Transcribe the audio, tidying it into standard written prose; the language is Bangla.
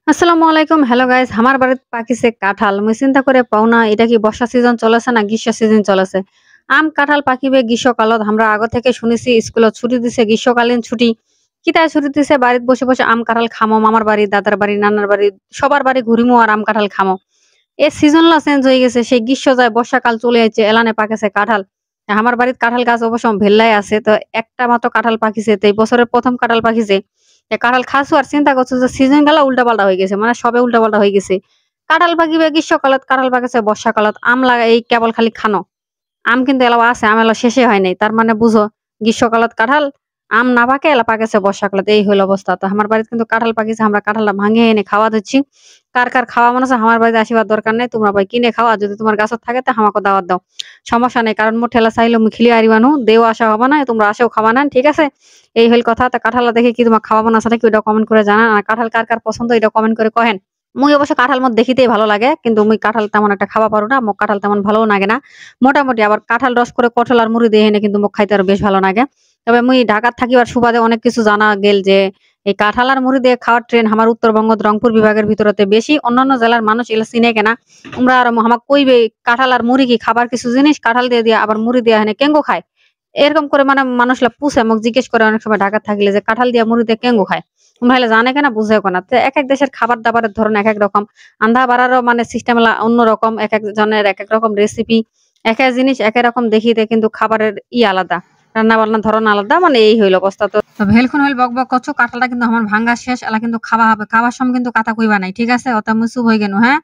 আসসালামু আলাইকুম। হ্যালো গাইস, আমার বাড়িতে পাকিছে কাঁঠাল। মুই চিন্তা করে পাও না এটা কি বর্ষা সিজন চলেছে না গ্রীষ্ম সিজন চলেছে। আম কাঁঠাল পাকিবে গ্রীষ্মকালত। আমরা আগে থেকে শুনেছি স্কুলে ছুটি দিছে গ্রীষ্মকালীন ছুটি। কিতায় ছুটি দিছে বাড়িতে বসে, বসে আম কাঁঠাল খামো। মামার বাড়ি, দাদার বাড়ি, নানার বাড়ি সবার বাড়ি ঘুরিমু আর আম কাঁঠাল খামো। এ সিজনলা চেঞ্জ হয়ে গেছে। সেই গ্রীষ্ম যায় বর্ষাকাল চলে আইছে। এলানে পাকেছে কাঁঠাল। আমার বাড়িতে কাঁঠাল গাছ অবশ্য ভেল্লাই আছে। তো একটা মাত্র কাঁঠাল পাকিছে। তো এই বছরের ১ম কাঁঠাল পাকিছে। কাঁঠাল খাসু আর চিন্তা করছো যে সিজন গেলা উল্টাপাল্টা হয়ে গেছে। মানে সবে উল্টাপাল্টা হয়ে গেছে। কাঁঠাল পাকিবে গ্রীষ্মকালত, কাঁঠাল পাকেছে বর্ষাকালত। আম লাগা এই কেবল খালি খানো। আম কিন্তু এলাও আছে, আম এলা শেষে হয় নাই। তার মানে বুঝো গ্রীষ্মকালত কাঁঠাল, আম না পাকে এলা পাকেছে বর্ষাকালত। এই হইল অবস্থা। তো আমার বাড়িতে কিন্তু কাঁঠাল পাকিছে। আমরা কাঁঠালটা ভাঙিয়ে এনে খাওয়া দিচ্ছি। কার, কার খাওয়া মনে আছে আমার বাড়িতে আসিবার দরকার নাই। তোমরা ভাই কিনে খাও। আর যদি তোমার গাছত থাকে তা আমাকে দাওয়াত দাও। সমস্যা নেই। কারণ মোর ঠেলা চাইলে মুই খিলিয়ে আরিবানু। দেও আসা হবে না। তোমরা আসেও খাওয়া নেন। ঠিক আছে? এই হইল কথা। তা কাঁঠালটা দেখে কি তোমার খাওয়াবো না সেটা কি ওইটা কমেন্ট করে জানান। আর কাঁঠাল কার, কার পছন্দ এটা কমেন্ট করে কহেন। মুই অবশ্য কাঁঠাল মোর দেখিতেই ভালো লাগে। কিন্তু মুই কাঁঠাল তেমন একটা খাওয়া পারু না। মোক কাঁঠাল তেমন ভালোও লাগে না। মোটামুটি আবার কাঁঠাল রস করে কঠল আর মুড়ি দিয়ে এনে কিন্তু মোক খাইতে আরো বেশ ভালো লাগে। তবে মুই ঢাকাত থাকিবার সুবাদে অনেক কিছু জানা গেল যে এই কাঁঠাল আর মুড়ি দিয়ে খাওয়ার ট্রেন্ড আমার উত্তরবঙ্গ রংপুর বিভাগের ভিতরতে বেশি। অন্যান্য জেলার মানুষ এগুলা চিনে কেনা। তোমরা আর আমাক কইবে কাঁঠাল আর মুড়ি কি খাবার কিছু জিনিস? কাঁঠাল দিয়ে দিয়া আবার মুড়ি দিয়া হেনে কেঙ্গো খায়। এরকম করে মানে মানুষরা পুছে মোক জিজ্ঞেস করে অনেক সময় ঢাকাত থাকিলে যে কাঁঠাল দিয়া মুড়ি দিয়ে কেঙ্গো খায়? তোমরা হলে জানে কেনা বুঝেও কেনা। তো একেক দেশের খাবার-দাবারের ধরন একেক রকম। আন্ধা বাড়ারও মানে সিস্টেম অন্যরকম। একেক জনের একেক রকম রেসিপি। একেক জিনিস একেক রকম দেখিতে কিন্তু খাবারের আলাদা। রান্না-বান্নার ধরন আলাদা। মানে এই হইল অবস্থা। তো ভেলক্ষণ হইল বক, বক করছো। কাঁঠালটা কিন্তু আমার ভাঙ্গা শেষ। এলা কিন্তু খাওয়া হবে। খাওয়ার সময় কিন্তু কথা কইবা নাই। ঠিক আছে? অত মুই চুপ হই গেনু, হ্যাঁ?